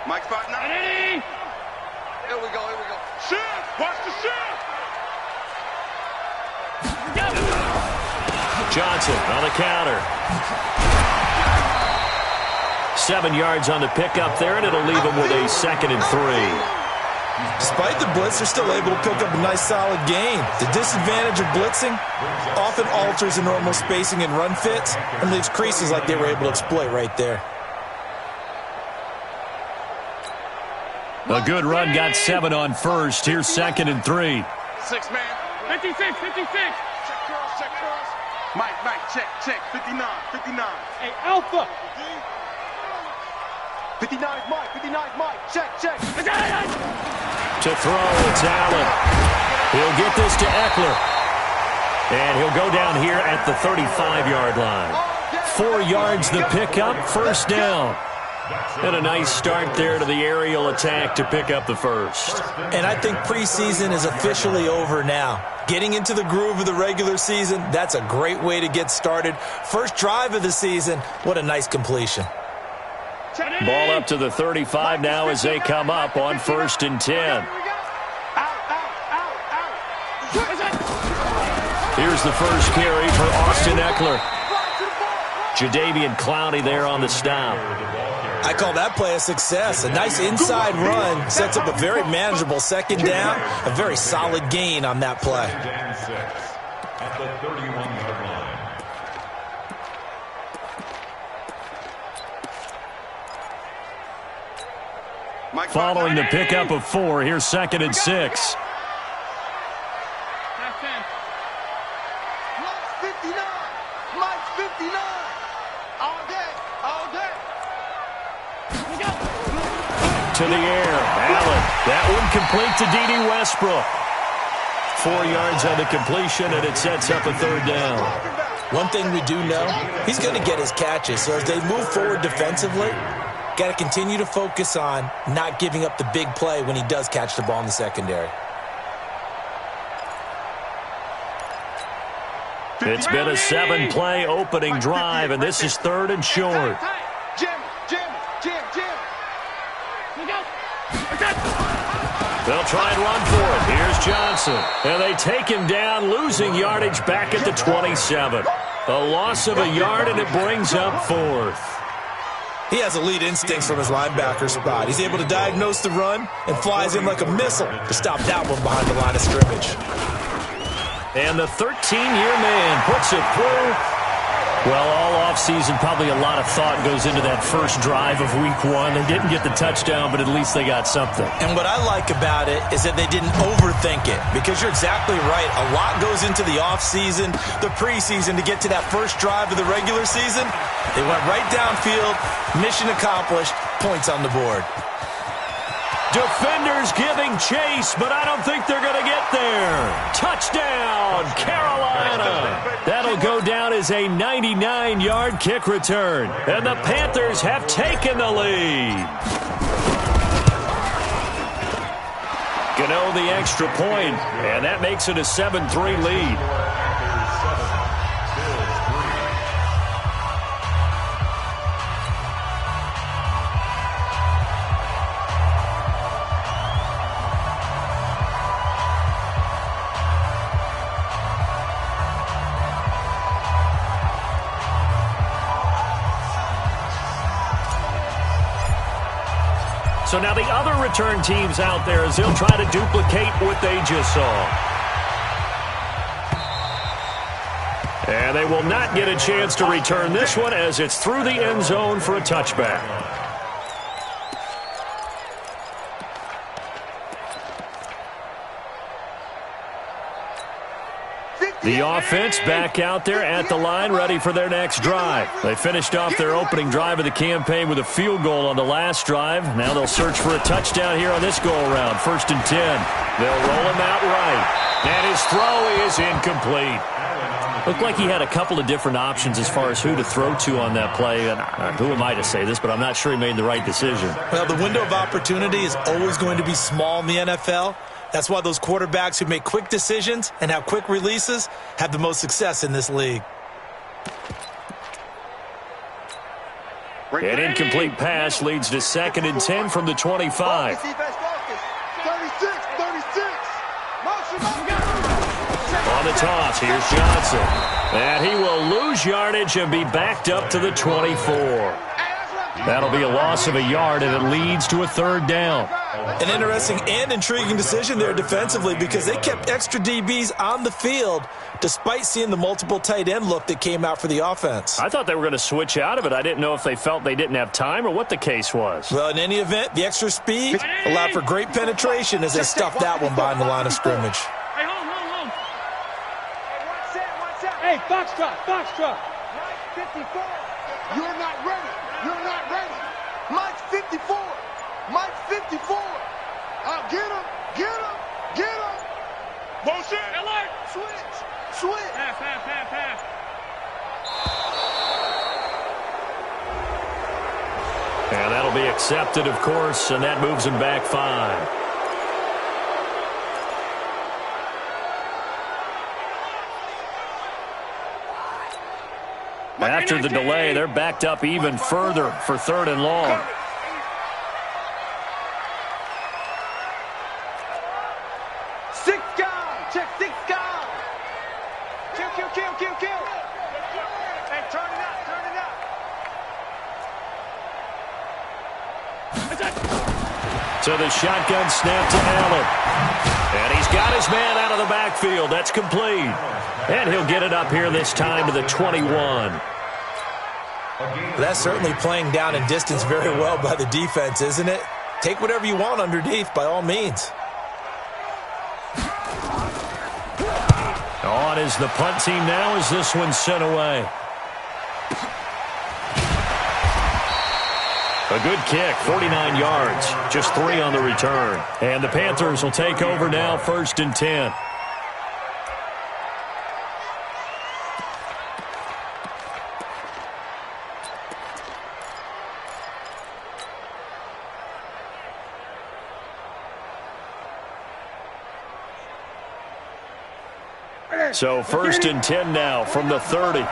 Mike's partner. Here we go. Shift! Watch the shift! Johnson on the counter. 7 yards on the pickup there, and it'll leave him with a 2nd and 3. Despite the blitz, they're still able to pick up a nice solid gain. The disadvantage of blitzing often alters the normal spacing and run fits and leaves creases like they were able to exploit right there. A good run got 7 on first. Here's 2nd and 3. 6 man. 56. Check cross. Mike, check. 59. Hey, Alpha. 59 is Mike. Check. To throw, it's Allen. He'll get this to Eckler. And he'll go down here at the 35-yard line. 4 yards the pickup, first down. And a nice start there to the aerial attack to pick up the first. And I think preseason is officially over now. Getting into the groove of the regular season, that's a great way to get started. First drive of the season, what a nice completion. Ball up to the 35 now as they come up on 1st and 10. Here's the first carry for Austin Eckler. Jadeveon Clowney there on the stop. I call that play a success. A nice inside run sets up a very manageable 2nd down. A very solid gain on that play. At the 31-yard line. Following the pickup of 4, here's 2nd and 6. Mike's 59. All day. To the air, Allen. That one complete to D.D. Westbrook. 4 yards on the completion, and it sets up a 3rd down. One thing we do know, he's going to get his catches. So as they move forward defensively, got to continue to focus on not giving up the big play when he does catch the ball in the secondary. It's been a 7-play opening drive, and this is 3rd and short. Jim. They'll try and run for it. Here's Johnson. And they take him down, losing yardage back at the 27. A loss of a yard, and it brings up 4th. He has elite instincts from his linebacker spot. He's able to diagnose the run and flies in like a missile to stop that one behind the line of scrimmage. And the 13-year man puts it through. Well, all offseason, probably a lot of thought goes into that first drive of Week 1. They didn't get the touchdown, but at least they got something. And what I like about it is that they didn't overthink it, because you're exactly right. A lot goes into the offseason, the preseason, to get to that first drive of the regular season. They went right downfield, mission accomplished, points on the board. Defenders giving chase, but I don't think they're going to get there. Touchdown, Carolina. That'll go down as a 99-yard kick return. And the Panthers have taken the lead. Gano the extra point, and that makes it a 7-3 lead. So now the other return teams out there as they'll try to duplicate what they just saw. And they will not get a chance to return this one as it's through the end zone for a touchback. The offense back out there at the line, ready for their next drive. They finished off their opening drive of the campaign with a field goal on the last drive. Now they'll search for a touchdown here on this go-around. 1st and 10. They'll roll him out right. And his throw is incomplete. Looked like he had a couple of different options as far as who to throw to on that play. And who am I to say this, but I'm not sure he made the right decision. Well, the window of opportunity is always going to be small in the NFL. That's why those quarterbacks who make quick decisions and have quick releases have the most success in this league. An incomplete pass leads to 2nd and 10 from the 25. 36, 36. On the toss, here's Johnson. And he will lose yardage and be backed up to the 24. That'll be a loss of a yard, and it leads to a 3rd down. An interesting and intriguing decision there defensively because they kept extra DBs on the field despite seeing the multiple tight end look that came out for the offense. I thought they were going to switch out of it. I didn't know if they felt they didn't have time or what the case was. Well, in any event, the extra speed allowed for great penetration as they stuffed that one behind the line of scrimmage. Hey, hold. Hey, Foxtrot. 54. You're not ready. Mike's 54. Get him. Motion. Alert. Switch. Pass. And that'll be accepted, of course, and that moves him back 5. After the delay, they're backed up even further for 3rd and long. Six guys. Check 6 guys. Kill. Hey, turn it up. So the shotgun snap to Allen. And he's got his man out of the backfield. That's complete. And he'll get it up here this time to the 21. That's certainly playing down in distance very well by the defense, isn't it? Take whatever you want underneath, by all means. On is the punt team now as this one's sent away. A good kick, 49 yards, just 3 on the return. And the Panthers will take over now, 1st and 10. So 1st and 10 now from the 30. Yo.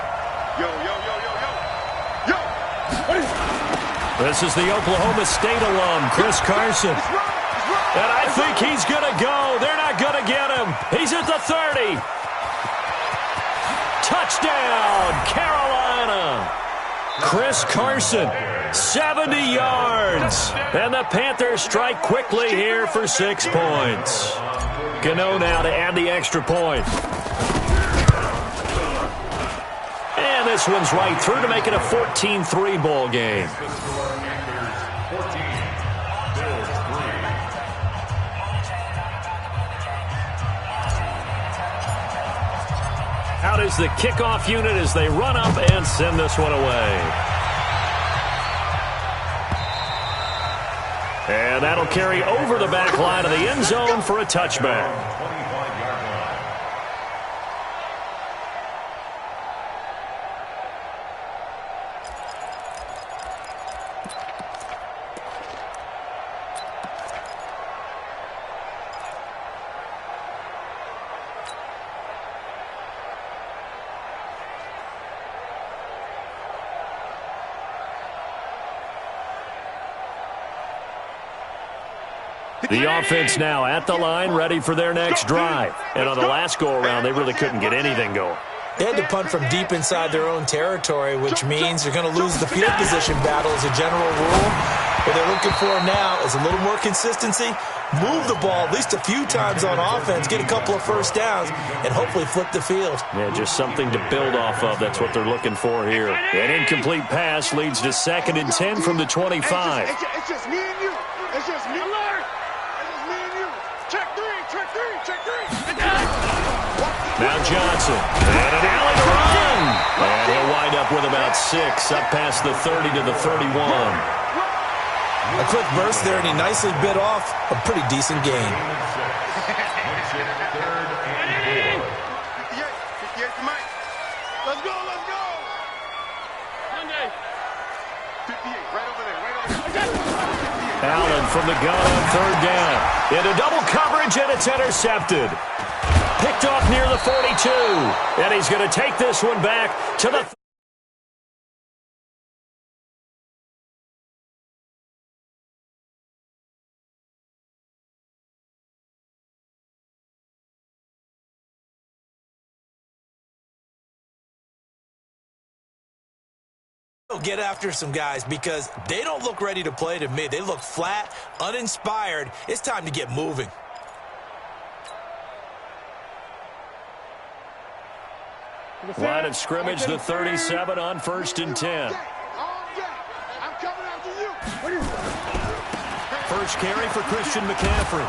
This is the Oklahoma State alum, Chris Carson. And I think he's going to go. They're not going to get him. He's at the 30. Touchdown, Carolina. Chris Carson, 70 yards. And the Panthers strike quickly here for 6 points. Gano now to add the extra point. And this one's right through to make it a 14-3 ball game. Out is the kickoff unit as they run up and send this one away. And that'll carry over the back line of the end zone for a touchback. The offense now at the line, ready for their next drive. And on the last go-around, they really couldn't get anything going. They had to punt from deep inside their own territory, which means they're going to lose the field position battle as a general rule. What they're looking for now is a little more consistency, move the ball at least a few times on offense, get a couple of first downs, and hopefully flip the field. Yeah, just something to build off of. That's what they're looking for here. An incomplete pass leads to 2nd and 10 from the 25. It's just me and you. It's just me. Alert. It's just me and you. Check three. Now Johnson. And an alley run. And he'll wind up with about 6, up past the 30 to the 31. A quick burst there, and he nicely bit off a pretty decent gain. 58 to Mike. Let's go. Monday. 58, right over there. Allen from the gun on 3rd down. Into double coverage, and it's intercepted. Picked off near the 42. And he's going to take this one back to the Get after some guys because they don't look ready to play to me. They look flat, uninspired. It's time to get moving. Line of scrimmage, the 37 on 1st and 10. First carry for Christian McCaffrey.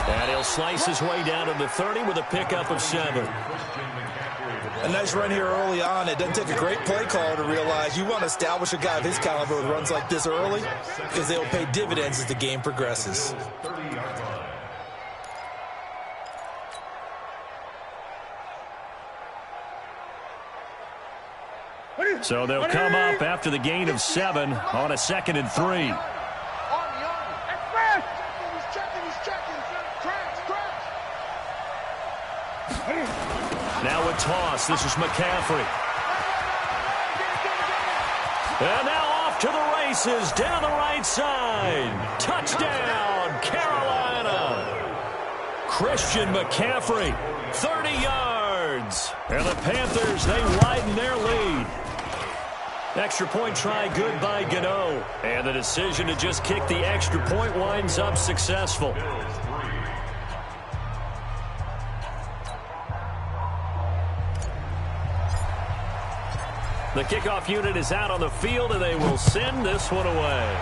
And he'll slice his way down to the 30 with a pickup of 7. A nice run here early on. It doesn't take a great play caller to realize you want to establish a guy of his caliber with runs like this early because they will pay dividends as the game progresses. So they'll come up after the gain of 7 on a 2nd and 3. Now a toss. This is McCaffrey. And now off to the races down the right side. Touchdown, Carolina. Christian McCaffrey, 30 yards. And the Panthers, they widen their lead. Extra point try good by Gano. And the decision to just kick the extra point winds up successful. The kickoff unit is out on the field, and they will send this one away.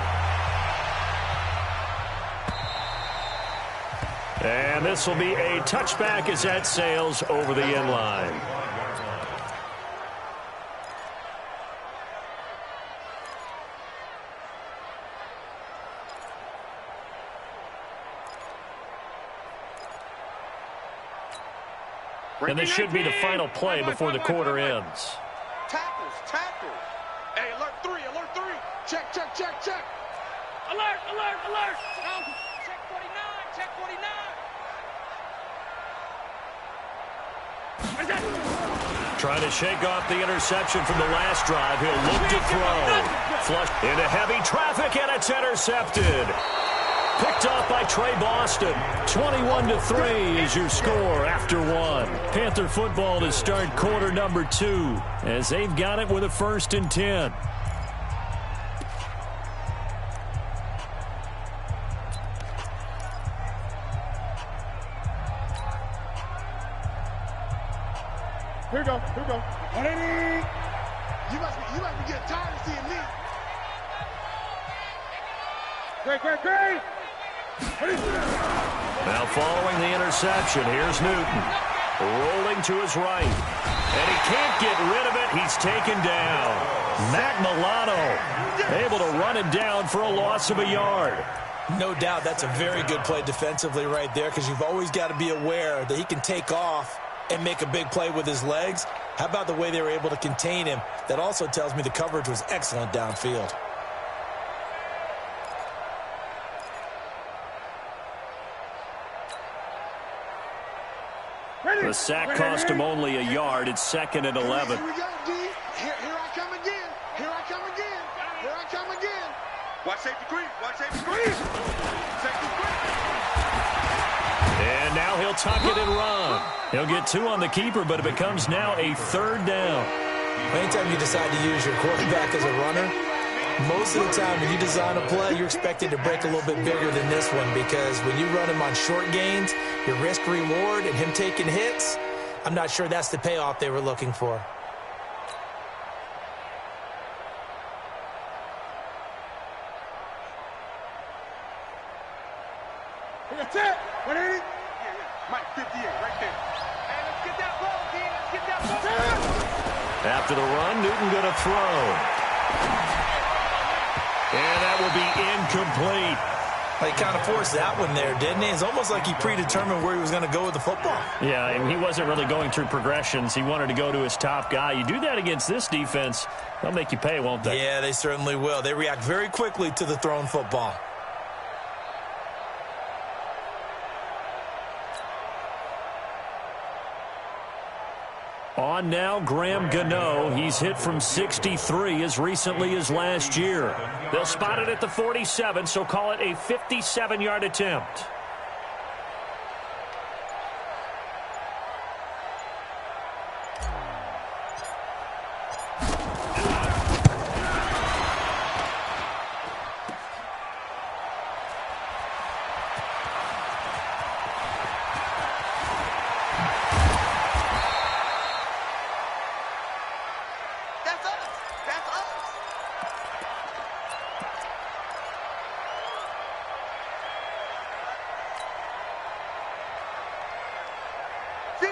And this will be a touchback as that sails over the end line. And this should be the final play before the quarter ends. Tackles. Hey, alert 3. Check. Alert. Check 49. Trying to shake off the interception from the last drive. He'll look to throw. Flush into heavy traffic, and it's intercepted. Picked off by Trey Boston. 21-3 is your score after 1. Panther football to start quarter number 2 as they've got it with a 1st and 10. Here we go. You must be getting tired of seeing me. Great. Now following the interception, here's Newton. Rolling to his right. And he can't get rid of it. He's taken down. Matt Milano able to run him down for a loss of a yard. No doubt that's a very good play defensively right there because you've always got to be aware that he can take off and make a big play with his legs. How about the way they were able to contain him? That also tells me the coverage was excellent downfield. The sack cost him only a yard. It's 2nd and 11. Here we go, D. Here I come again. Watch safety creep. And now he'll tuck it and run. He'll get 2 on the keeper, but it becomes now a 3rd down. Anytime you decide to use your quarterback as a runner, most of the time when you design a play, you're expected to break a little bit bigger than this one because when you run him on short gains, your risk-reward and him taking hits, I'm not sure that's the payoff they were looking for. That's it. 180. Mike, 58, right there. Hey, let's get that ball, D. Let's get that ball. After the run, Newton going to throw. And that will be incomplete. He kind of forced that one there, didn't he? It's almost like he predetermined where he was going to go with the football. Yeah, and he wasn't really going through progressions. He wanted to go to his top guy. You do that against this defense, they'll make you pay, won't they? Yeah, they certainly will. They react very quickly to the thrown football. On now, Graham Gano. He's hit from 63 as recently as last year. They'll spot it at the 47, so call it a 57-yard attempt.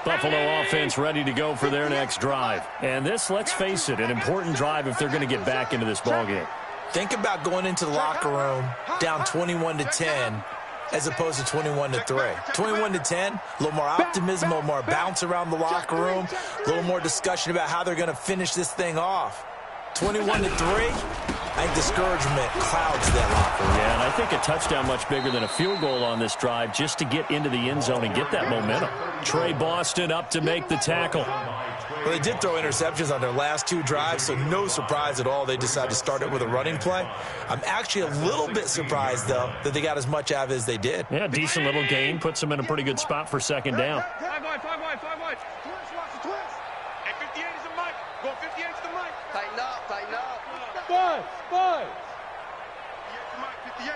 Buffalo offense ready to go for their next drive. And this, let's face it, an important drive if they're going to get back into this ballgame. Think about going into the locker room down 21-10 as opposed to 21-3. 21-10, a little more optimism, a little more bounce around the locker room, a little more discussion about how they're going to finish this thing off. 21-3, I think discouragement clouds that locker room. Yeah, and I think a touchdown much bigger than a field goal on this drive just to get into the end zone and get that momentum. Trey Boston up to make the tackle. Well, they did throw interceptions on their last two drives, so no surprise at all they decided to start it with a running play. I'm actually a little bit surprised, though, that they got as much out of it as they did. Yeah, decent little gain. Puts them in a pretty good spot for second down. 5 wide. Twist, watch the twist. Hey, 58 is the mic. Go 58 is the mic. Tighten up, tighten up. Five. 58.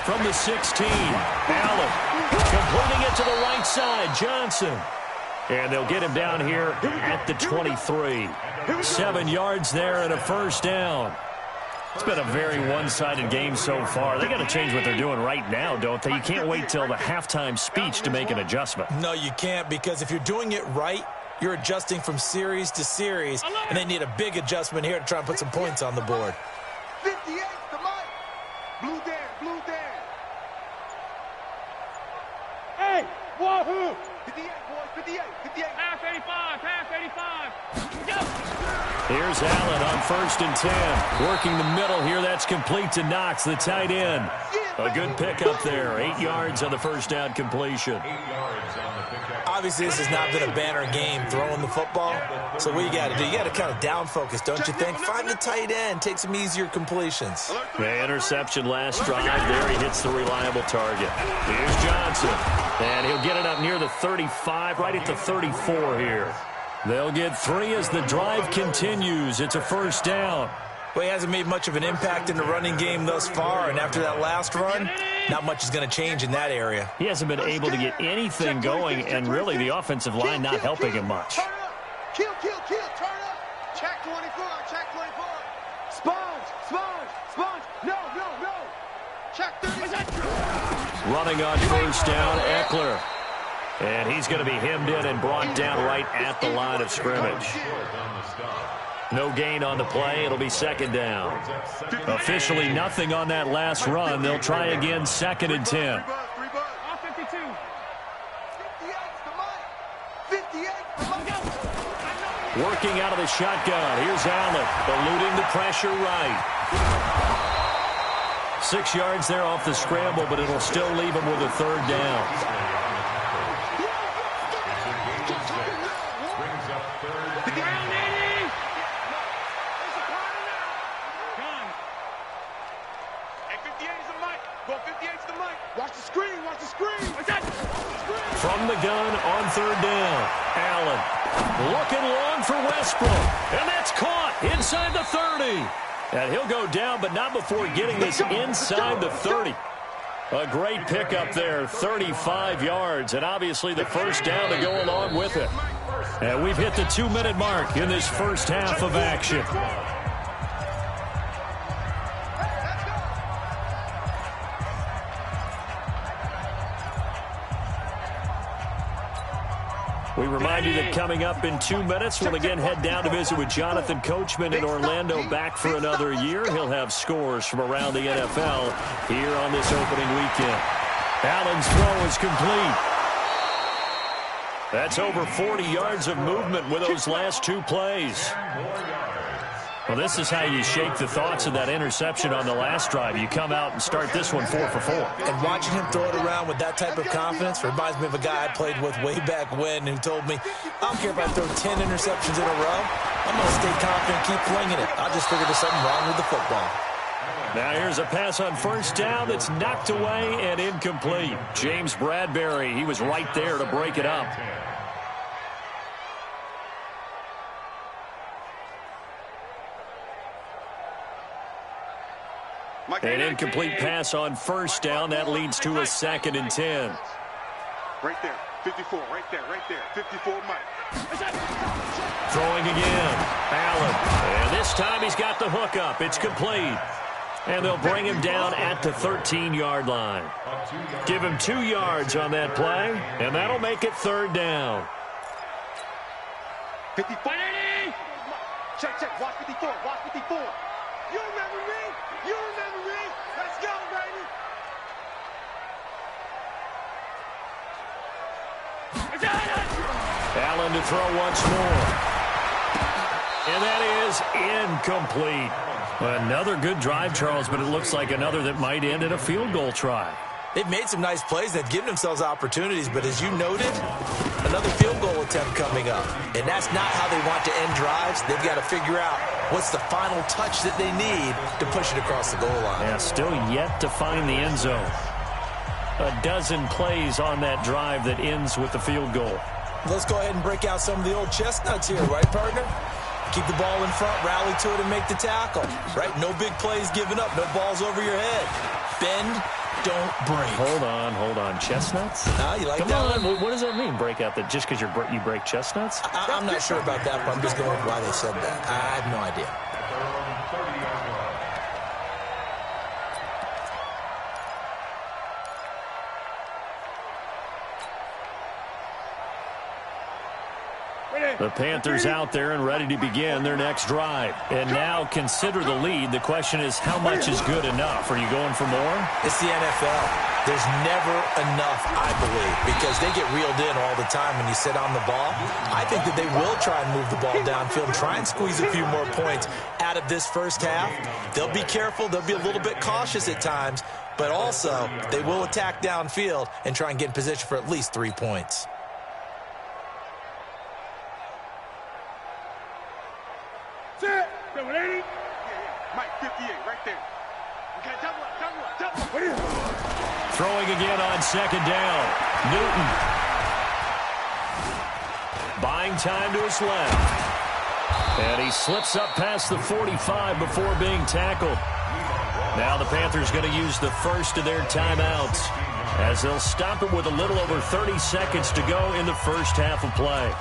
From the 16, Allen completing it to the right side, Johnson. And they'll get him down here at the 23. 7 yards there and a first down. It's been a very one-sided game so far. They got to change what they're doing right now, don't they? You can't wait till the halftime speech to make an adjustment. No, you can't, because if you're doing it right, you're adjusting from series to series, and they need a big adjustment here to try and put some points on the board. 58 the mic. Blue Dan. Hey, wahoo! 58, boys, 58. Half 85. Go! Here's Allen on 1st and 10. Working the middle here. That's complete to Knox, the tight end. A good pickup there. 8 yards on the first down completion. 8 yards on the pickup. Obviously, this has not been a banner game throwing the football. So what you got to do, you got to kind of down focus, don't you think? Find the tight end, take some easier completions. The interception last drive there. He hits the reliable target. Here's Johnson. And he'll get it up near the 35, right at the 34 here. They'll get 3 as the drive continues. It's a first down. Well, he hasn't made much of an impact in the running game thus far, and after that last run, not much is going to change in that area. He hasn't been able to get anything going, and really the offensive line not helping him much. Kill, turn up. Check 24. Sponge. No. Check 30. Running on first down, Eckler. And he's going to be hemmed in and brought down right at the line of scrimmage. No gain on the play. It'll be second down. Officially nothing on that last run. They'll try again, 2nd and 10. Working out of the shotgun. Here's Allen, eluding the pressure right. 6 yards there off the scramble, but it'll still leave him with a third down. From the gun on 3rd down. Allen looking long for Westbrook. And that's caught inside the 30. And he'll go down, but not before getting this inside the 30. A great pickup there, 35 yards. And obviously the first down to go along with it. And we've hit the 2-minute mark in this first half of action. We remind you that coming up in 2 minutes, we'll again head down to visit with Jonathan Coachman in Orlando, back for another year. He'll have scores from around the NFL here on this opening weekend. Allen's throw is complete. That's over 40 yards of movement with those last 2 plays. Well, this is how you shake the thoughts of that interception on the last drive. You come out and start this one 4 for 4. And watching him throw it around with that type of confidence reminds me of a guy I played with way back when who told me, I don't care if I throw 10 interceptions in a row. I'm going to stay confident, keep flinging it. I just figured there's something wrong with the football. Now here's a pass on first down that's knocked away and incomplete. James Bradbury, he was right there to break it up. An incomplete pass on first down. That leads to a 2nd and 10. Right there. 54. Right there. 54, Mike. Throwing again. Allen. And this time he's got the hook up. It's complete. And they'll bring him down at the 13-yard line. Give him 2 yards on that play, and that'll make it 3rd down. 54. Check, check. Watch 54. Watch 54. You remember me? You remember me? Let's go, baby. Allen to throw once more. And that is incomplete. Another good drive, Charles, but it looks like another that might end in a field goal try. They've made some nice plays. They've given themselves opportunities, but as you noted, another field goal attempt coming up. And that's not how they want to end drives. They've got to figure out what's the final touch that they need to push it across the goal line. Yeah, still yet to find the end zone. A dozen plays on that drive that ends with the field goal. Let's go ahead and break out some of the old chestnuts here, right, partner? Keep the ball in front, rally to it, and make the tackle, right? No big plays given up, no balls over your head. Bend, don't break. Hold on. Chestnuts? You like Come that on. one? What does that mean, break out? That just because you break chestnuts? I'm not sure about that, but I'm just going with why they said that. I have no idea. The Panthers out there and ready to begin their next drive. And now consider the lead. The question is, how much is good enough? Are you going for more? It's the NFL. There's never enough, I believe, because they get reeled in all the time when you sit on the ball. I think that they will try and move the ball downfield and try and squeeze a few more points out of this first half. They'll be careful. They'll be a little bit cautious at times, but also they will attack downfield and try and get in position for at least 3 points. Throwing again on 2nd down. Newton. Buying time to his left. And he slips up past the 45 before being tackled. Now the Panthers going to use the first of their timeouts as they'll stop it with a little over 30 seconds to go in the first half of play.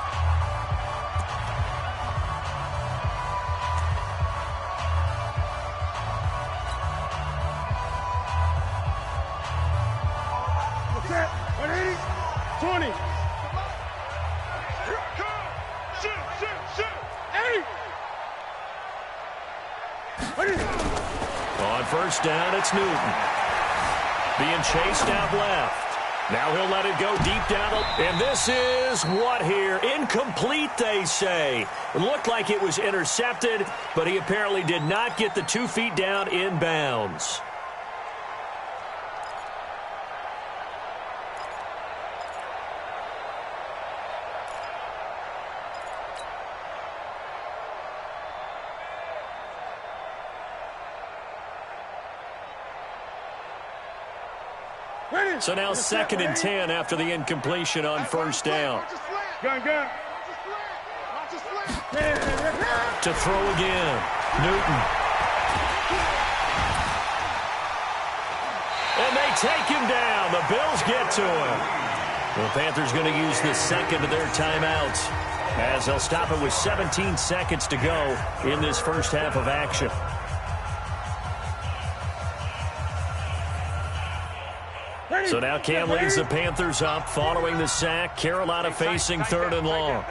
On first down, it's Newton. Being chased out left. Now he'll let it go deep down. And this is what here? Incomplete, they say. It looked like it was intercepted, but he apparently did not get the 2 feet down in bounds. So now 2nd and 10 after the incompletion on first down. To throw again. Newton. And they take him down. The Bills get to him. The Panthers going to use the second of their timeouts as they'll stop it with 17 seconds to go in this first half of action. So now Cam leads the Panthers up following the sack. Carolina facing 3rd and long.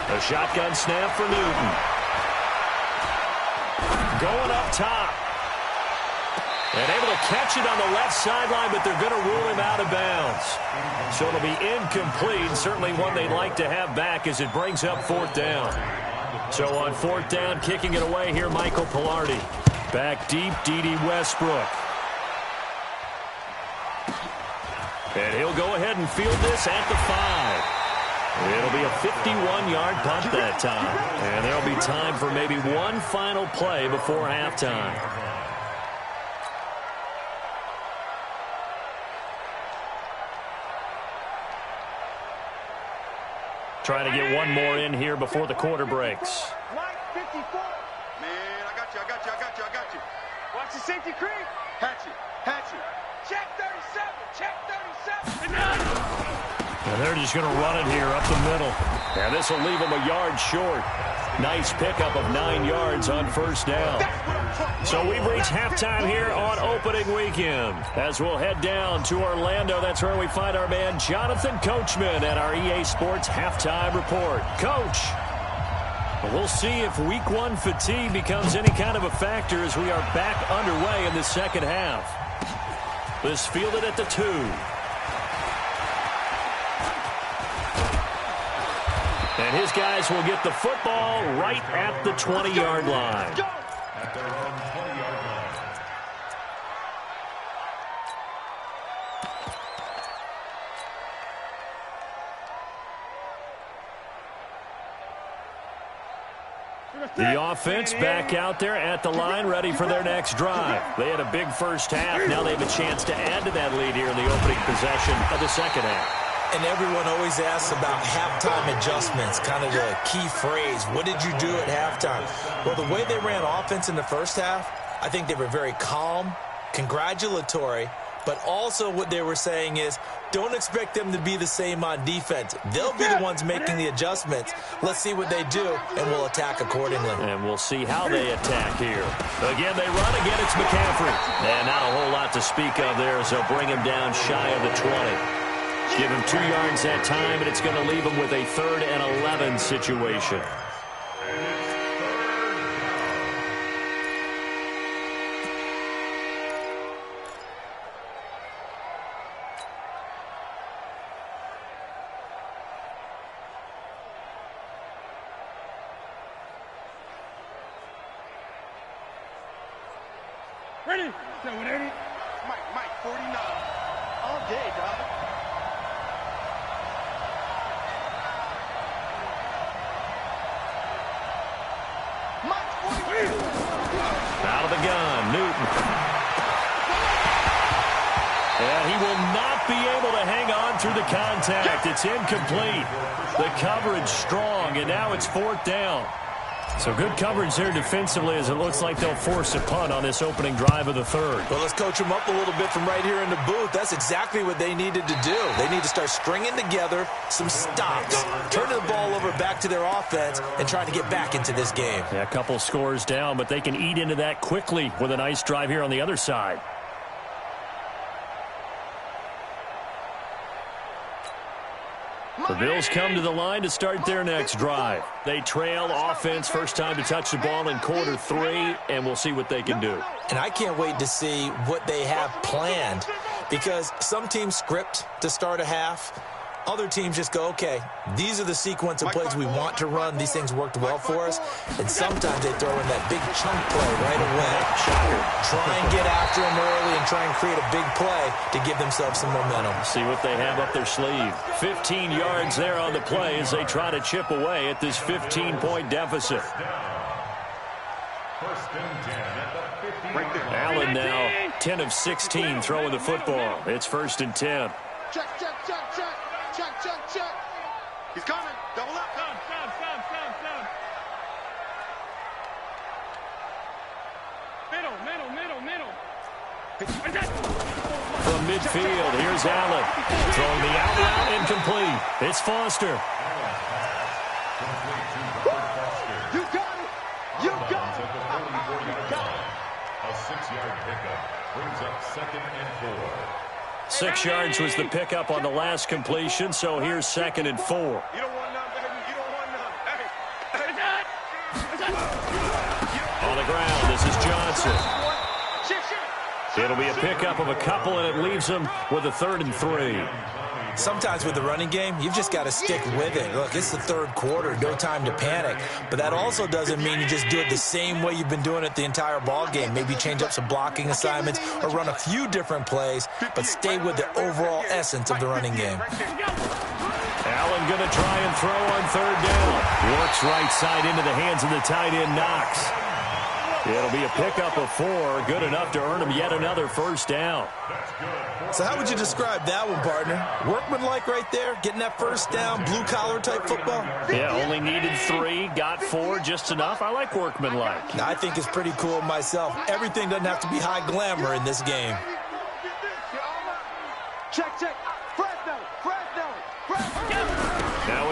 A shotgun snap for Newton. Going up top. And able to catch it on the left sideline, but they're going to rule him out of bounds. So it'll be incomplete. Certainly one they'd like to have back as it brings up 4th down. So on 4th down, kicking it away here, Michael Pilardi. Back deep, D.D. Westbrook. And he'll go ahead and field this at the 5. It'll be a 51-yard punt that time. And there'll be time for maybe one final play before halftime. Trying to get one more in here before the quarter breaks. Man, I got you. Watch the safety creep. Hatchet. Check 37. And they're just going to run it here up the middle. And this will leave them a yard short. Nice pickup of 9 yards on first down. So we've reached halftime here on opening weekend. As we'll head down to Orlando, that's where we find our man Jonathan Coachman at our EA Sports Halftime Report. Coach, we'll see if Week 1 fatigue becomes any kind of a factor as we are back underway in the second half. This fielded at the 2. And his guys will get the football right at the 20-yard line. At their own 20-yard line. The offense back out there at the line, ready for their next drive. They had a big first half. Now they have a chance to add to that lead here in the opening possession of the second half. And everyone always asks about halftime adjustments, kind of the key phrase. What did you do at halftime? Well, the way they ran offense in the first half, I think they were very calm, congratulatory, but also what they were saying is don't expect them to be the same on defense. They'll be the ones making the adjustments. Let's see what they do, and we'll attack accordingly. And we'll see how they attack here. Again, they run. Again, it's McCaffrey. And not a whole lot to speak of there as they'll bring him down shy of the 20. Give him 2 yards that time, and it's going to leave him with a 3rd and 11 situation. Ready? 780. Mike, 49. All day, dog. Out of the gun, Newton. And he will not be able to hang on through the contact. It's incomplete. The coverage strong, and now it's 4th down. So good coverage there defensively as it looks like they'll force a punt on this opening drive of the 3rd. Well, let's coach them up a little bit from right here in the booth. That's exactly what they needed to do. They need to start stringing together some stops, turning the ball over back to their offense, and trying to get back into this game. Yeah, a couple scores down, but they can eat into that quickly with a nice drive here on the other side. The Bills come to the line to start their next drive. They trail offense, first time to touch the ball in quarter 3, and we'll see what they can do. And I can't wait to see what they have planned, because some teams script to start a half. Other teams just go, okay, these are the sequence of plays we want to run. These things worked well for us. And sometimes they throw in that big chunk play right away. Try and get after them early and try and create a big play to give themselves some momentum. See what they have up their sleeve. 15 yards there on the play as they try to chip away at this 15-point deficit. First and 10 at the 50. Allen now 10 of 16 throwing the football. It's 1st and 10. Check. He's coming. Double up. Sound. Middle. From midfield, here's Allen. Throwing the out route incomplete. It's Foster. You got it. A 6-yard pickup brings up 2nd and 4. 6 yards was the pickup on the last completion, so here's 2nd and 4. You don't want none, baby. You don't want none. On the ground, this is Johnson. It'll be a pickup of a couple, and it leaves them with a 3rd and 3. Sometimes with the running game, you've just got to stick with it. Look, it's the 3rd quarter, no time to panic. But that also doesn't mean you just do it the same way you've been doing it the entire ball game. Maybe change up some blocking assignments or run a few different plays, but stay with the overall essence of the running game. Allen going to try and throw on 3rd down. Works right side into the hands of the tight end, Knox. It'll be a pickup of 4, good enough to earn him yet another 1st down. So how would you describe that one, partner? Workmanlike right there, getting that 1st down, blue-collar type football? Yeah, only needed 3, got 4, just enough. I like workmanlike. I think it's pretty cool myself. Everything doesn't have to be high glamour in this game. Check. Fresno.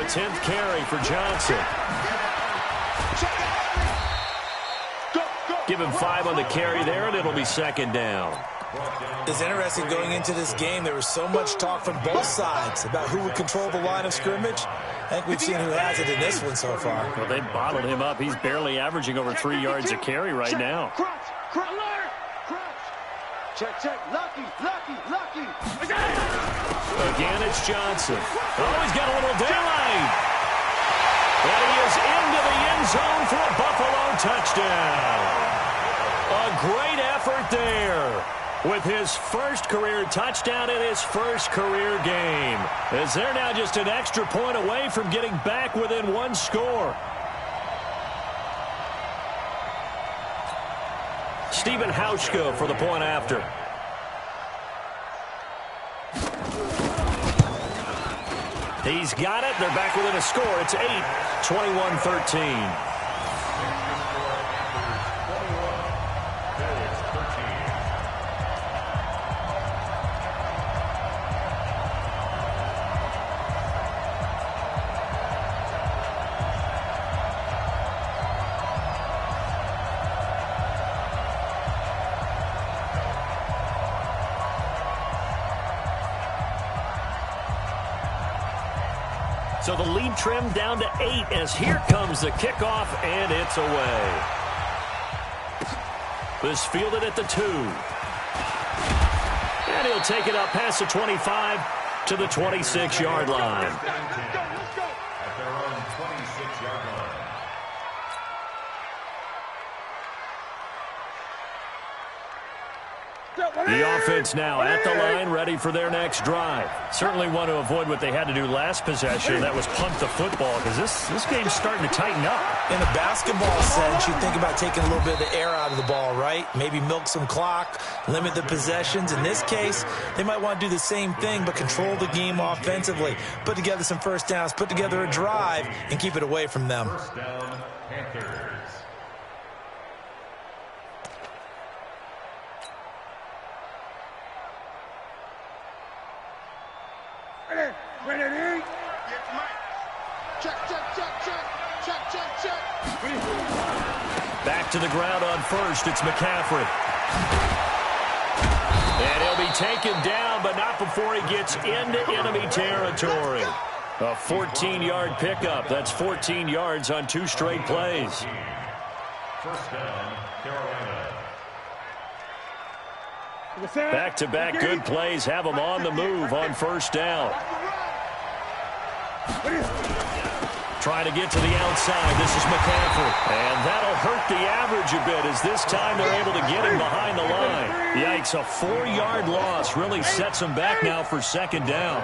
10th carry for Johnson. Give him 5 on the carry there, and it'll be second down. It's interesting going into this game. There was so much talk from both sides about who would control the line of scrimmage. I think we've seen who has it in this one so far. Well, they bottled him up. He's barely averaging over 3 yards a carry right now. Check. Lucky. Again, it's Johnson. Oh, he's got a little daylight. And he is into the end zone for a Buffalo touchdown. A great effort there with his first career touchdown in his first career game. As they're now just an extra point away from getting back within 1 score. Stephen Hauschka for the point after. He's got it. They're back within a score. It's 8, 21-13. So the lead trimmed down to 8 as here comes the kickoff, and it's away. This fielded at the 2. And he'll take it up past the 25 to the 26-yard line. At their own 26-yard line. The offense now at the line, ready for their next drive. Certainly want to avoid what they had to do last possession. That was punt the football, because this game's starting to tighten up. In a basketball sense, you think about taking a little bit of the air out of the ball, right? Maybe milk some clock, limit the possessions. In this case, they might want to do the same thing, but control the game offensively. Put together some first downs, put together a drive, and keep it away from them. First down, Panthers. Ready. Check. Back to the ground on first. It's McCaffrey. And he'll be taken down, but not before he gets into enemy territory. A 14-yard pickup. That's 14 yards on 2 straight plays. First down, Carolina. Back-to-back good plays have them on the move on first down. Trying to get to the outside. This is McCaffrey. And that'll hurt the average a bit as this time they're able to get him behind the line. Yikes, a 4-yard loss really sets them back now for second down.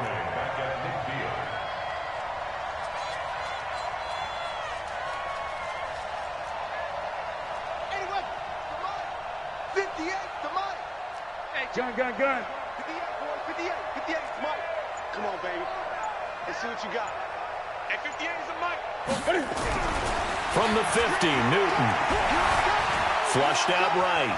Gun. 58, boy. 58, Mike. Come on, baby. Let's see what you got. Hey, 58 is a Mike. From the 50, Newton. Flushed out right.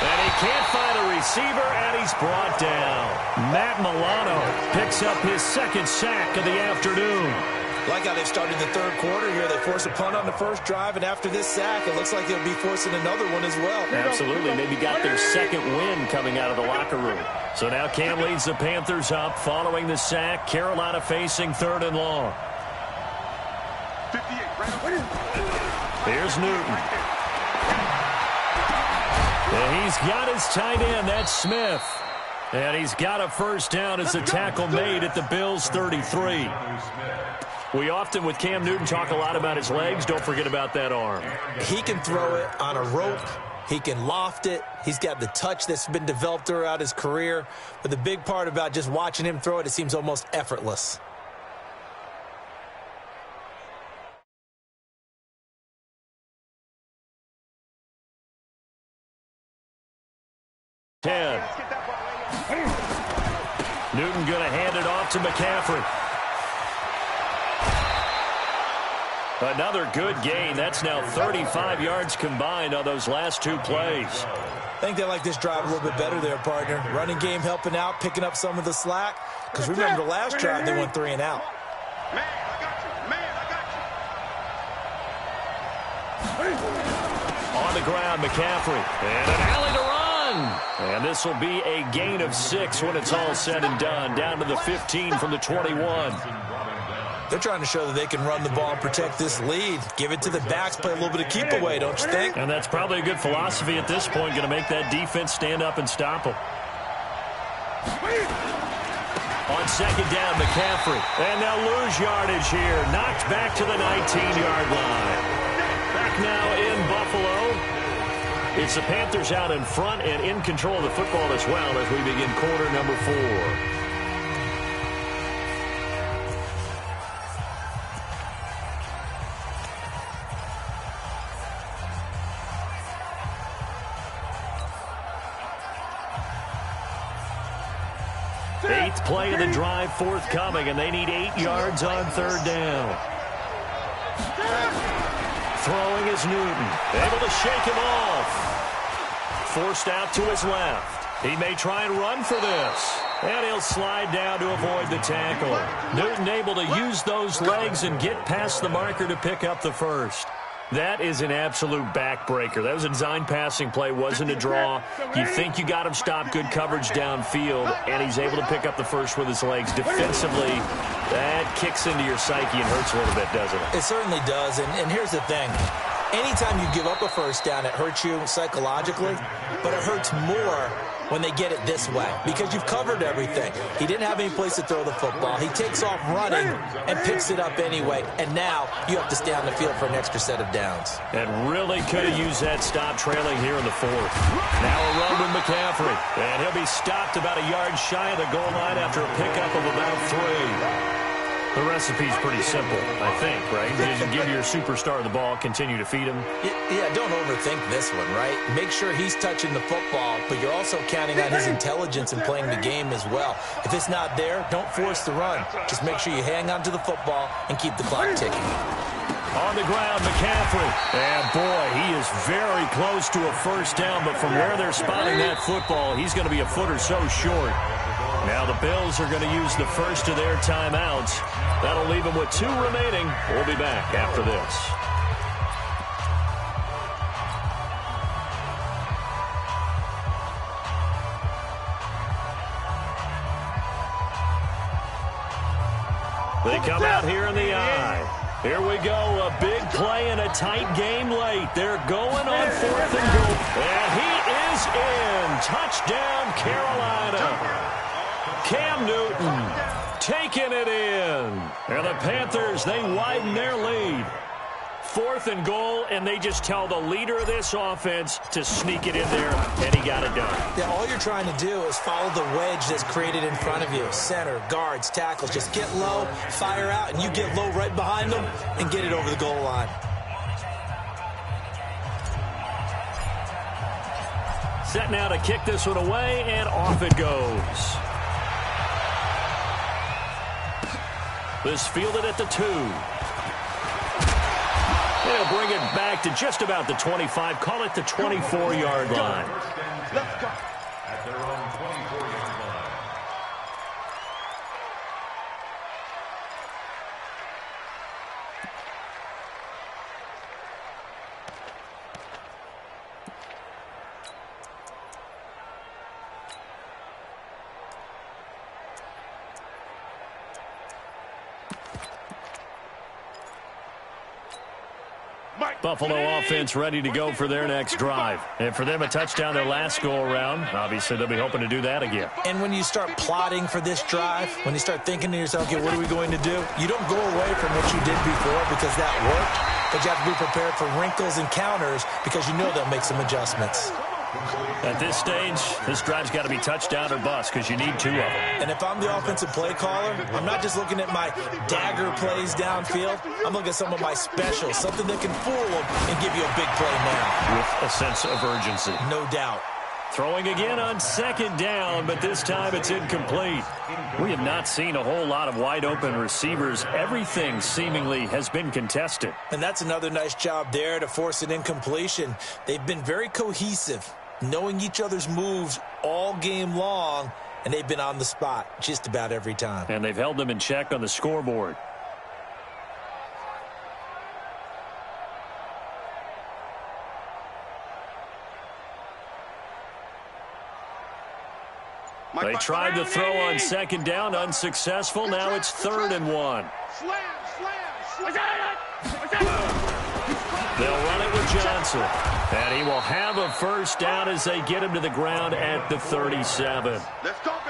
And he can't find a receiver, and he's brought down. Matt Milano picks up his second sack of the afternoon. Like how they've started the third quarter here. They force a punt on the first drive, and after this sack, it looks like they'll be forcing another one as well. Absolutely. Maybe got their second win coming out of the locker room. So now Cam leads the Panthers up following the sack. Carolina facing 3rd and long. 58, Here's Newton. And he's got his tight end. That's Smith. And he's got a first down as the tackle made at the Bills' 33. We often, with Cam Newton, talk a lot about his legs. Don't forget about that arm. He can throw it on a rope. He can loft it. He's got the touch that's been developed throughout his career. But the big part about just watching him throw it, it seems almost effortless. Newton going to hand it off to McCaffrey. Another good gain. That's now 35 yards combined on those last 2 plays. I think they like this drive a little bit better there, partner. Running game helping out, picking up some of the slack. Because remember the last drive, they went 3 and out. Man, I got you. Man, I got you. On the ground, McCaffrey. And an alley to run. And this will be a gain of 6 when it's all said and done. Down to the 15 from the 21. They're trying to show that they can run the ball and protect this lead. Give it to the backs, play a little bit of keep away, don't you think? And that's probably a good philosophy at this point, going to make that defense stand up and stop them. On second down, McCaffrey. And they'll lose yardage here. Knocked back to the 19-yard line. Back now in Buffalo. It's the Panthers out in front and in control of the football as well as we begin quarter number 4. Eighth play of the drive forthcoming, and they need 8 yards on third down. Throwing is Newton. Able to shake him off. Forced out to his left. He may try and run for this. And he'll slide down to avoid the tackle. Newton able to use those legs and get past the marker to pick up the first. That is an absolute backbreaker. That was a design passing play, wasn't a draw. You think you got him stopped, good coverage downfield, and he's able to pick up the first with his legs. Defensively, that kicks into your psyche and hurts a little bit, doesn't it? It certainly does, and here's the thing. Anytime you give up a first down, it hurts you psychologically, but it hurts more when they get it this way because you've covered everything. He didn't have any place to throw the football. He takes off running and picks it up anyway, and now you have to stay on the field for an extra set of downs. And really could have used that stop trailing here in the 4th. Now a run with McCaffrey, and he'll be stopped about a yard shy of the goal line after a pickup of about 3. The recipe's pretty simple, I think, right? You give your superstar the ball, continue to feed him. Yeah, don't overthink this one, right? Make sure he's touching the football, but you're also counting on his intelligence and playing the game as well. If it's not there, don't force the run. Just make sure you hang on to the football and keep the clock ticking. On the ground, McCaffrey. And, boy, he is very close to a first down, but from where they're spotting that football, he's going to be a foot or so short. Now the Bills are going to use the first of their timeouts. That'll leave them with 2 remaining. We'll be back after this. They come out here in the eye. Here we go, a big play and a tight game late. They're going on 4th and goal. And he is in. Touchdown, Carolina. Cam Newton taking it in. And the Panthers, they widen their lead. 4th and goal, and they just tell the leader of this offense to sneak it in there, and he got it done. Yeah, all you're trying to do is follow the wedge that's created in front of you. Center, guards, tackles. Just get low, fire out, and you get low right behind them and get it over the goal line. Set now to kick this one away, and off it goes. This fielded at the 2. They'll bring it back to just about the 25. Call it the 24-yard line. Let's go. At their own 24-yard line. Buffalo offense ready to go for their next drive. And for them, a touchdown their last go-around. Obviously, they'll be hoping to do that again. And when you start plotting for this drive, when you start thinking to yourself, okay, what are we going to do? You don't go away from what you did before because that worked, but you have to be prepared for wrinkles and counters because you know they'll make some adjustments. At this stage, this drive's got to be touchdown or bust because you need 2 of them. And if I'm the offensive play caller, I'm not just looking at my dagger plays downfield. I'm looking at some of my specials, something that can fool them and give you a big play now. With a sense of urgency. No doubt. Throwing again on 2nd down, but this time it's incomplete. We have not seen a whole lot of wide-open receivers. Everything seemingly has been contested. And that's another nice job there to force an incompletion. They've been very cohesive, knowing each other's moves all game long, and they've been on the spot just about every time. And they've held them in check on the scoreboard. They tried to throw on second down, unsuccessful. Now it's 3rd and 1. They'll run it with Johnson. And he will have a first down as they get him to the ground at the 37.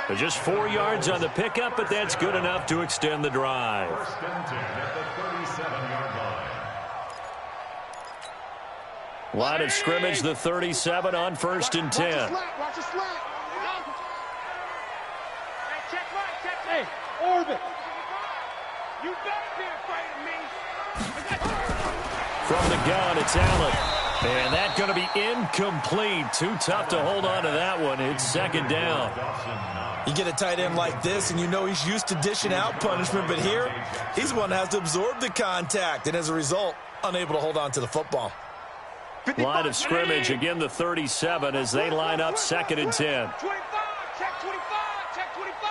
They're just 4 yards on the pickup, but that's good enough to extend the drive. First and 10 at the 37-yard line. Line of scrimmage, the 37 on 1st and 10. Watch the slap. Hey, Orbit. You better be afraid of me. From the gun, it's Allen. And that's going to be incomplete. Too tough to hold on to that one. It's 2nd down. You get a tight end like this, and you know he's used to dishing out punishment, but here, he's the one that has to absorb the contact, and as a result, unable to hold on to the football. Line of scrimmage, again the 37 as they line up 2nd and 10. 25, check 25, check 25.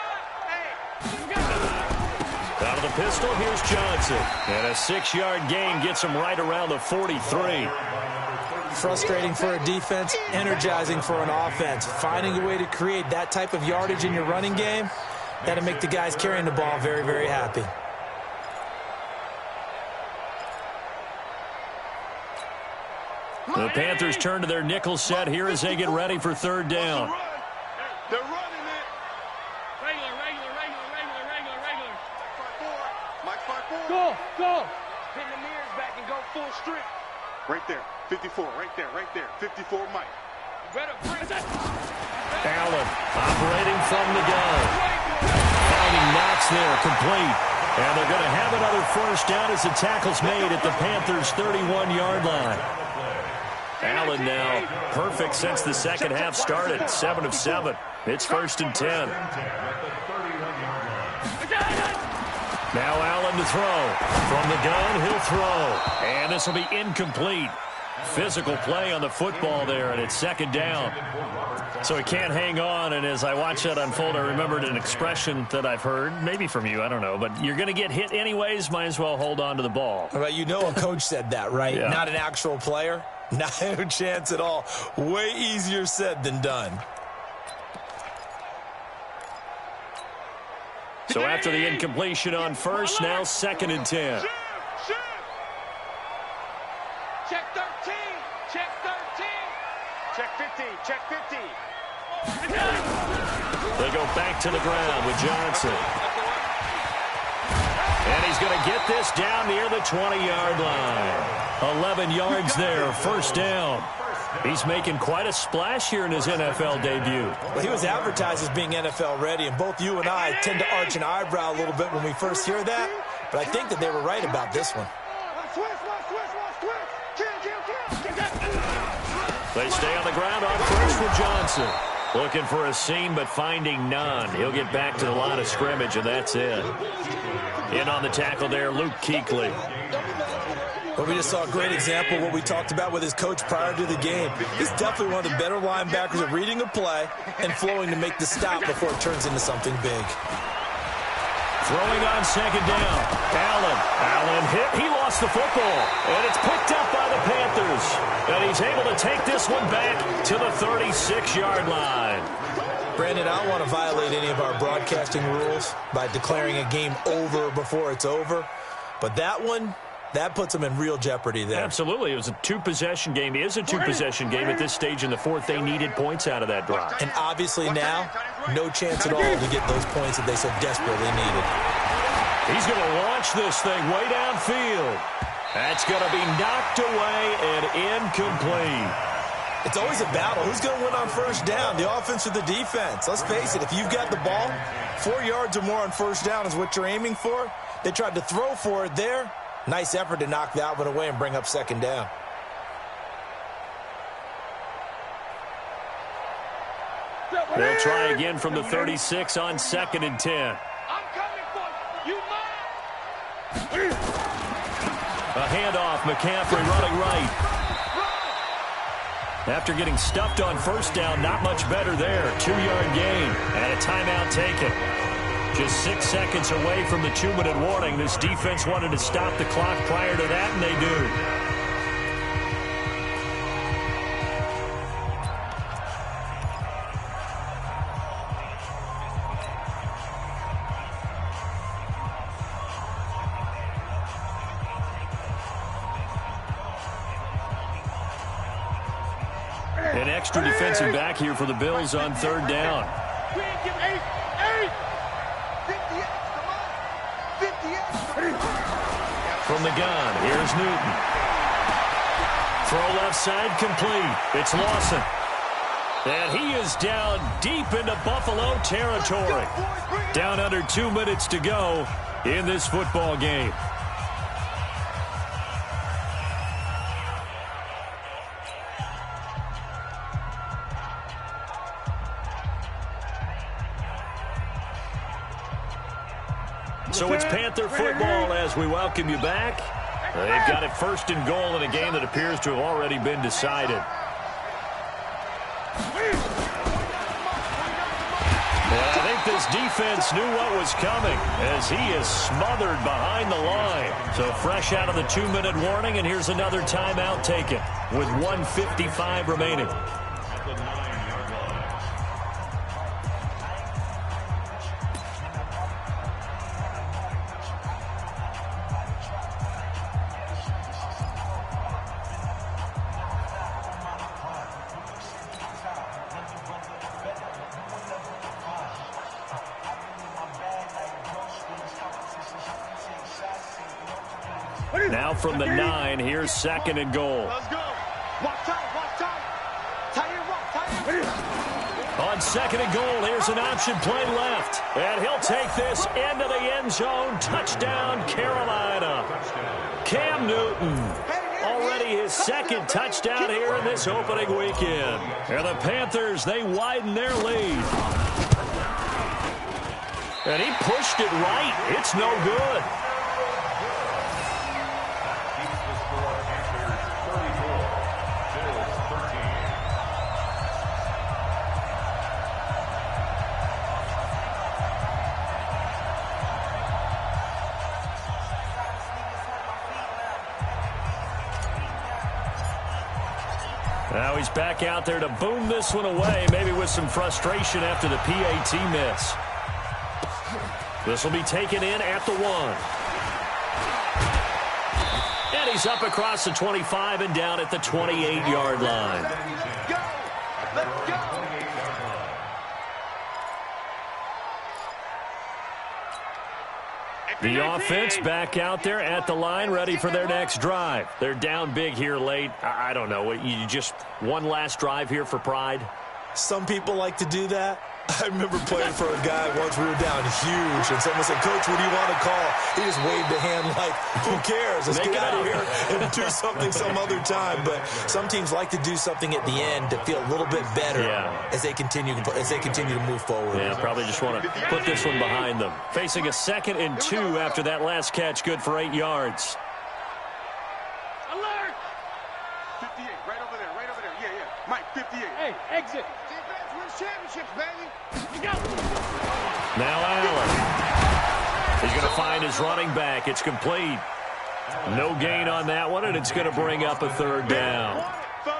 Out of the pistol, here's Johnson. And a 6-yard gain gets him right around the 43. Frustrating for a defense, energizing for an offense. Finding a way to create that type of yardage in your running game, that'll make the guys carrying the ball very, very happy. The Panthers turn to their nickel set here as they get ready for 3rd down. They're running it. Regular. Mike 5-4. Go. Pin the mirrors back and go full strip. Right there. 54. Right there. 54, Mike. You better bring that. Allen operating from the gun. Finding Knox there, complete. And they're going to have another first down as the tackle's made at the Panthers' 31-yard line. Allen now perfect since the second half started. 7 of 7. It's 1st and 10. Now Allen to throw. From the gun, he'll throw. And this will be incomplete. Physical play on the football there, and it's 2nd down. So he can't hang on, and as I watch that unfold, I remembered an expression that I've heard, maybe from you, I don't know, but you're going to get hit anyways, might as well hold on to the ball. All right, you know a coach said that, right? Yeah. Not an actual player. Not a chance at all. Way easier said than done. So after the incompletion on first, now 2nd and 10. Check 13. Check 13. Check 15. Check 15. They go back to the ground with Johnson. And he's going to get this down near the 20-yard line. 11 yards there, 1st down. He's making quite a splash here in his NFL debut. Well, he was advertised as being NFL ready, and both you and I tend to arch an eyebrow a little bit when we first hear that, but I think that they were right about this one. They stay on the ground on first with Johnson. Looking for a seam, but finding none. He'll get back to the line of scrimmage, and that's it. In on the tackle there, Luke Kuechly. Well, we just saw a great example of what we talked about with his coach prior to the game. He's definitely one of the better linebackers at reading a play and flowing to make the stop before it turns into something big. Throwing on 2nd down. Allen hit. He lost the football. And it's picked up by the Panthers. And he's able to take this one back to the 36-yard line. Brandon, I don't want to violate any of our broadcasting rules by declaring a game over before it's over. But that one, that puts them in real jeopardy there. Absolutely. It was a 2-possession game. It is a 2-possession game at this stage in the 4th. They needed points out of that drive. And obviously now, no chance at all to get those points that they so desperately needed. He's going to launch this thing way downfield. That's going to be knocked away and incomplete. It's always a battle. Who's going to win on first down, the offense or the defense? Let's face it, if you've got the ball, 4 yards or more on first down is what you're aiming for. They tried to throw for it there. Nice effort to knock that one away and bring up 2nd down. They'll try again from the 36 on 2nd and 10. I'm coming for you. You mine. A handoff, McCaffrey running right. After getting stuffed on first down, not much better there. 2-yard gain and a timeout taken. Just 6 seconds away from the 2-minute warning. This defense wanted to stop the clock prior to that, and they do. An extra defensive back here for the Bills on third down. From the gun, here's Newton. Throw left side complete. It's Lawson. And he is down deep into Buffalo territory. Down under 2 minutes to go in this football game. So it's Panther football as we welcome you back. They've got it first and goal in a game that appears to have already been decided. And I think this defense knew what was coming as he is smothered behind the line. So fresh out of the 2-minute warning, and here's another timeout taken with 1:55 remaining. Now from the 9, here's second and goal. Let's go. Walk time. On second and goal, here's an option play left. And he'll take this into the end zone. Touchdown, Carolina. Cam Newton. Already his second touchdown here in this opening weekend. And the Panthers, they widen their lead. And he pushed it right. It's no good. Now he's back out there to boom this one away, maybe with some frustration after the PAT miss. This will be taken in at the 1. And he's up across the 25 and down at the 28-yard line. Let's go. The offense back out there at the line, ready for their next drive. They're down big here late. I don't know. You just one last drive here for pride? Some people like to do that. I remember playing for a guy once. We were down huge, and someone said, "Coach, what do you want to call?" He just waved a hand like, who cares? Let's get out of here and do something some other time. But some teams like to do something at the end to feel a little bit better as they continue to move forward. Yeah, probably just want to put this one behind them. Facing a 2nd and 2 after that last catch, good for 8 yards. Alert! 58, right over there. Yeah. Mike, 58. Hey, exit. Defense wins championships, baby. Now Allen. He's going to find his running back. It's complete. No gain on that one, and it's going to bring up a 3rd down.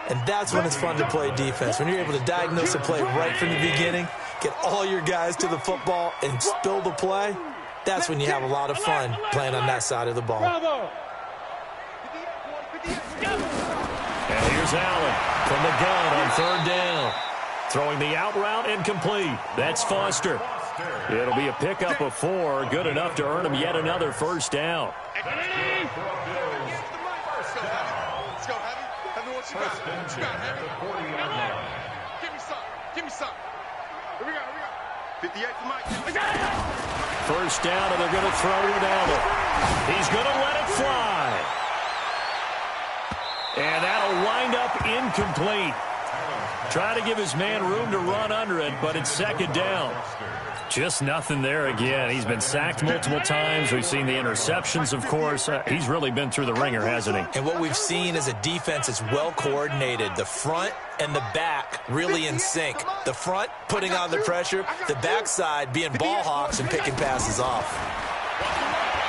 And that's when it's fun to play defense. When you're able to diagnose a play right from the beginning, get all your guys to the football, and spill the play, that's when you have a lot of fun playing on that side of the ball. And here's Allen from the gun on 3rd down. Throwing the out route incomplete. That's Foster. It'll be a pickup of 4. Good enough to earn him yet another 1st down. Let's go, Heavy. Heavy, what you got? Heavy? Give me some. Here we go. 58 for Mike. 1st down, and they're going to throw with Allen. He's going to let it fly. And that'll wind up incomplete. Try to give his man room to run under it, but it's 2nd down. Just nothing there again. He's been sacked multiple times. We've seen the interceptions, of course. He's really been through the ringer, hasn't he? And what we've seen is a defense that's well coordinated. The front and the back really in sync. The front putting on the pressure, the backside being ball hawks and picking passes off.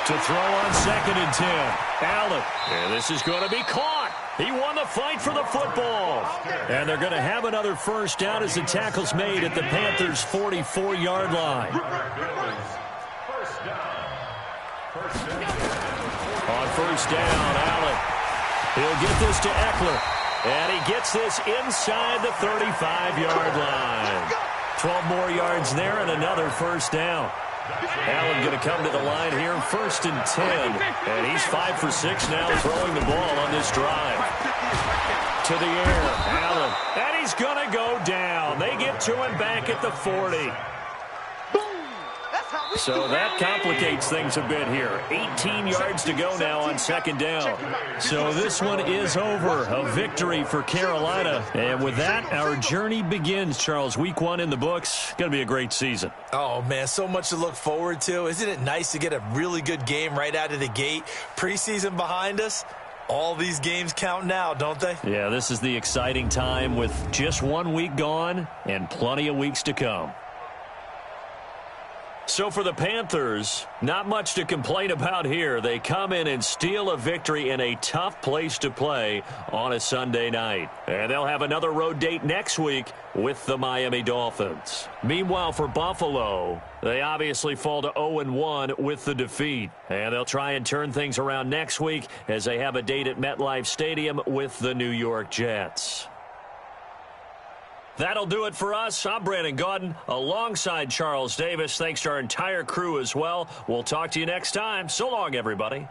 To throw on 2nd and 10. Allen. And this is going to be caught. He won the fight for the football. And they're going to have another 1st down as the tackle's made at the Panthers' 44-yard line. On 1st down, Allen. He'll get this to Eckler. And he gets this inside the 35-yard line. 12 more yards there and another first down. Allen going to come to the line here, 1st and 10. And he's 5 for 6 now throwing the ball on this drive. To the air, Allen. And he's going to go down. They get to him back at the 40. So that complicates things a bit here. 18 yards to go now on 2nd down. So this one is over. A victory for Carolina. And with that, our journey begins, Charles. Week 1 in the books. Going to be a great season. Oh, man, so much to look forward to. Isn't it nice to get a really good game right out of the gate? Preseason behind us. All these games count now, don't they? Yeah, this is the exciting time with just 1 week gone and plenty of weeks to come. So for the Panthers, not much to complain about here. They come in and steal a victory in a tough place to play on a Sunday night. And they'll have another road date next week with the Miami Dolphins. Meanwhile, for Buffalo, they obviously fall to 0-1 with the defeat. And they'll try and turn things around next week as they have a date at MetLife Stadium with the New York Jets. That'll do it for us. I'm Brandon Gaudin alongside Charles Davis. Thanks to our entire crew as well. We'll talk to you next time. So long, everybody.